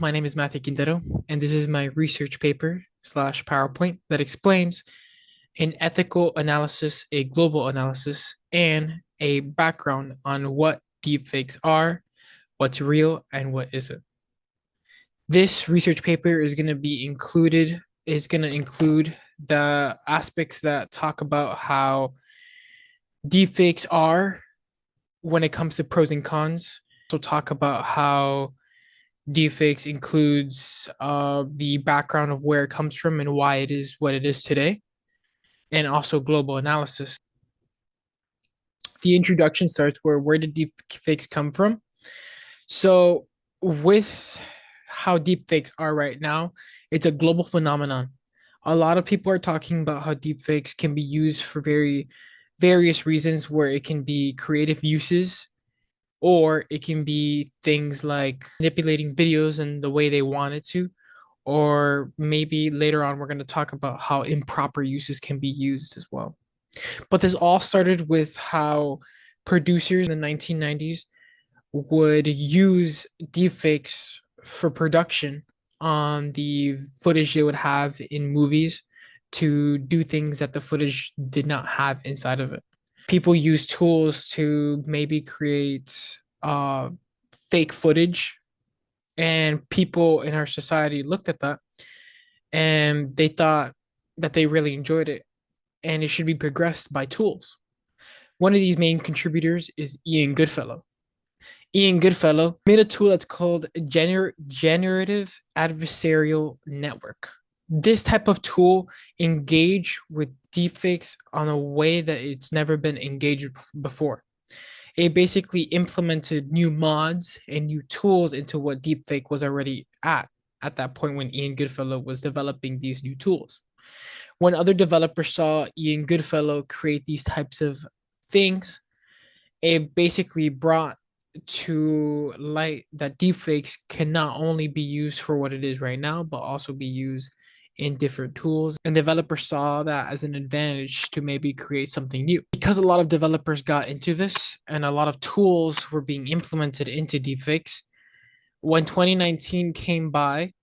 my name is Matthew Quintero, and this is my research paper slash PowerPoint that explains an ethical analysis, a global analysis, and a background on what deepfakes are, what's real, and what isn't. This research paper is going to include the aspects that talk about how deepfakes are when it comes to pros and cons. So talk about how deepfakes includes the background of where it comes from and why it is what it is today, and also global analysis. The introduction starts where did deepfakes come from? So with how deepfakes are right now, it's a global phenomenon. A lot of people are talking about how deepfakes can be used for various reasons, where it can be creative uses or it can be things like manipulating videos in the way they want it to, or maybe later on we're going to talk about how improper uses can be used as well. But this all started with how producers in the 1990s would use deepfakes for production on the footage they would have in movies to do things that the footage did not have inside of it. People use tools to maybe create fake footage, and people in our society looked at that and they thought that they really enjoyed it and it should be progressed by tools. One of these main contributors is Ian Goodfellow. Ian Goodfellow made a tool that's called Generative Adversarial Network. This type of tool engage with deepfakes on a way that it's never been engaged before. It basically implemented new mods and new tools into what deepfake was already at that point when Ian Goodfellow was developing these new tools. When other developers saw Ian Goodfellow create these types of things, it basically brought to light that deepfakes can not only be used for what it is right now, but also be used in different tools. And developers saw that as an advantage to maybe create something new. Because a lot of developers got into this and a lot of tools were being implemented into deepfakes, when 2019 came by,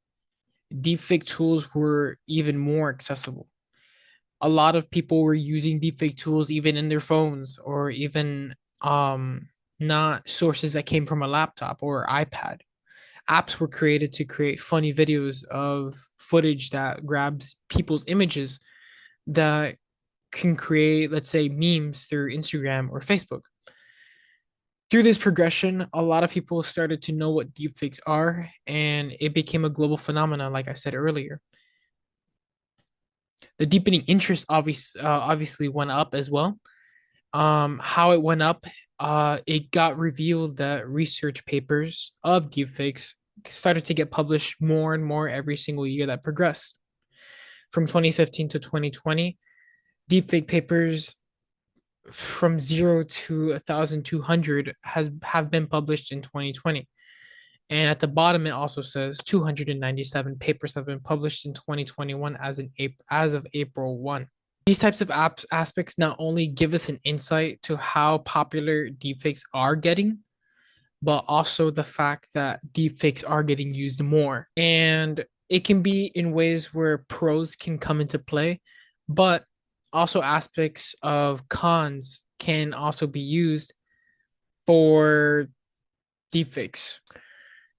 deepfake tools were even more accessible. A lot of people were using deepfake tools even in their phones, or even not sources that came from a laptop or iPad. Apps were created to create funny videos of footage that grabs people's images that can create, let's say, memes through Instagram or Facebook. Through this progression, a lot of people started to know what deepfakes are, and it became a global phenomenon, like I said earlier. The deepening interest obviously went up as well. How it went up, it got revealed that research papers of deepfakes started to get published more and more every single year that progressed. From 2015 to 2020, deepfake papers from 0 to 1,200 have been published in 2020. And at the bottom, it also says 297 papers have been published in 2021 as of April 1. These types of aspects not only give us an insight to how popular deepfakes are getting, but also the fact that deepfakes are getting used more. And it can be in ways where pros can come into play, but also aspects of cons can also be used for deepfakes.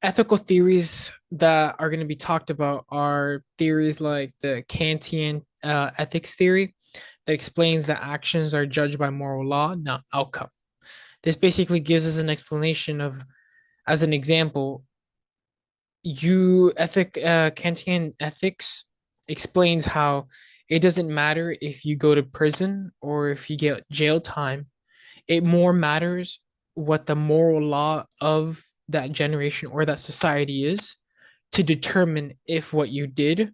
Ethical theories that are going to be talked about are theories like the Kantian ethics theory that explains that actions are judged by moral law, not outcome. This basically gives us an explanation of, as an example, Kantian ethics explains how it doesn't matter if you go to prison or if you get jail time. It more matters what the moral law of that generation or that society is to determine if what you did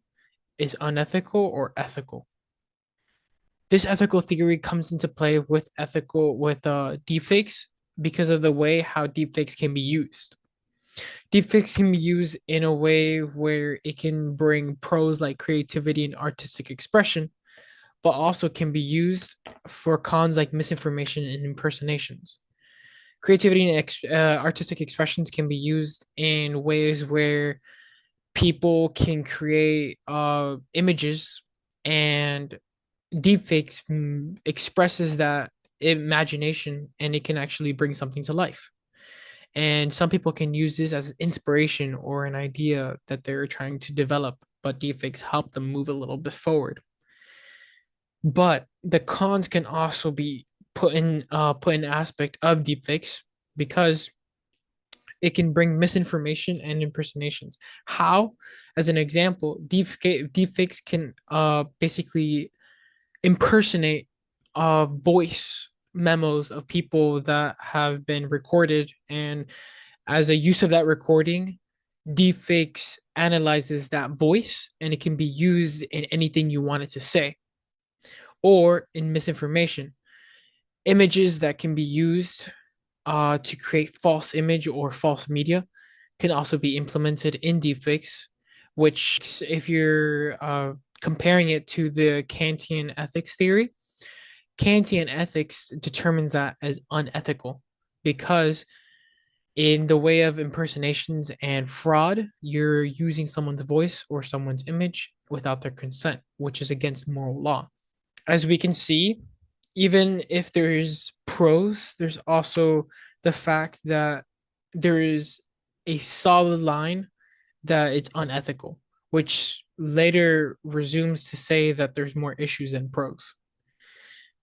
is unethical or ethical. This ethical theory comes into play with deepfakes because of the way how deepfakes can be used. Deepfakes can be used in a way where it can bring pros like creativity and artistic expression, but also can be used for cons like misinformation and impersonations. Creativity and artistic expressions can be used in ways where people can create images, and deepfakes expresses that imagination, and it can actually bring something to life. And some people can use this as inspiration or an idea that they're trying to develop, but deepfakes help them move a little bit forward. But the cons can also be put in aspect of deepfakes, because it can bring misinformation and impersonations. How? As an example, deepfakes can basically impersonate voice memos of people that have been recorded, and as a use of that recording, deepfakes analyzes that voice, and it can be used in anything you want it to say, or in misinformation. Images that can be used to create false image or false media can also be implemented in deepfakes, which, if you're comparing it to the Kantian ethics theory, Kantian ethics determines that as unethical, because in the way of impersonations and fraud, you're using someone's voice or someone's image without their consent, which is against moral law. As we can see, even if there's pros, there's also the fact that there is a solid line that it's unethical, which later resumes to say that there's more issues than pros.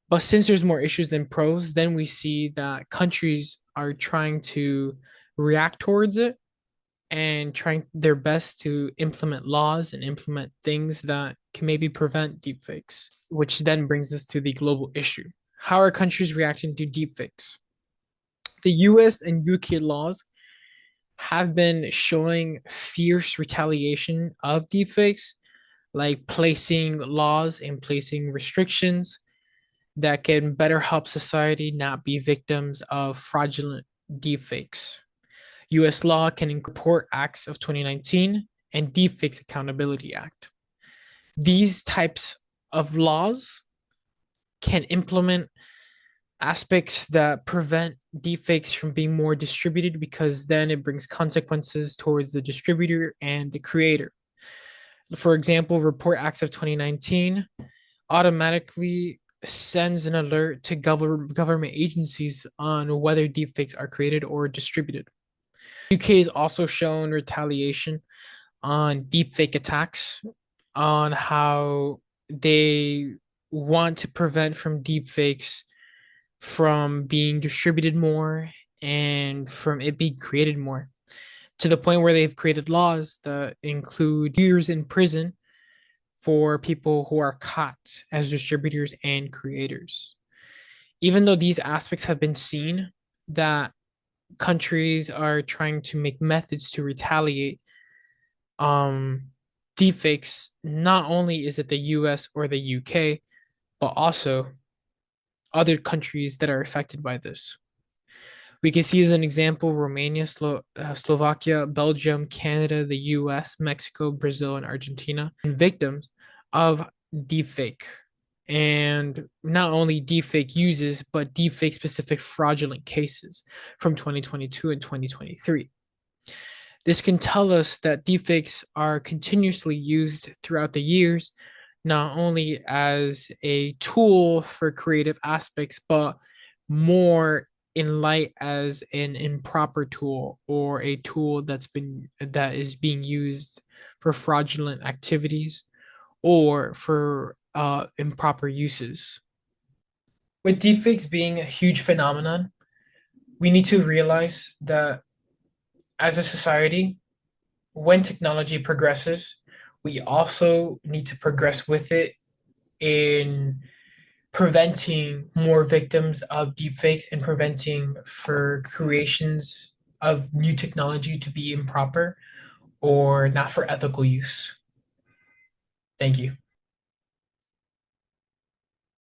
But since there's more issues than pros, then we see that countries are trying to react towards it and trying their best to implement laws and implement things that can maybe prevent deepfakes, which then brings us to the global issue. How are countries reacting to deepfakes? The US and UK laws have been showing fierce retaliation of deepfakes, like placing laws and placing restrictions that can better help society not be victims of fraudulent deepfakes. US law can incorporate Acts of 2019 and Deepfakes Accountability Act. These types of laws can implement aspects that prevent deepfakes from being more distributed, because then it brings consequences towards the distributor and the creator. For example, Report Acts of 2019 automatically sends an alert to government agencies on whether deepfakes are created or distributed. UK has also shown retaliation on deepfake attacks, on how they want to prevent from deepfakes from being distributed more and from it being created more, to the point where they've created laws that include years in prison for people who are caught as distributors and creators. Even though these aspects have been seen, that countries are trying to make methods to retaliate deepfakes, not only is it the US or the UK, but also other countries that are affected by this. We can see as an example Romania, Slovakia, Belgium, Canada, the US, Mexico, Brazil, and Argentina, and victims of deepfake. And not only deepfake uses, but deepfake specific fraudulent cases from 2022 and 2023. This can tell us that deepfakes are continuously used throughout the years, not only as a tool for creative aspects, but more in light as an improper tool, or a tool that is being used for fraudulent activities or for improper uses. With deepfakes being a huge phenomenon, we need to realize that as a society, when technology progresses, we also need to progress with it in preventing more victims of deepfakes and preventing for creations of new technology to be improper or not for ethical use. Thank you.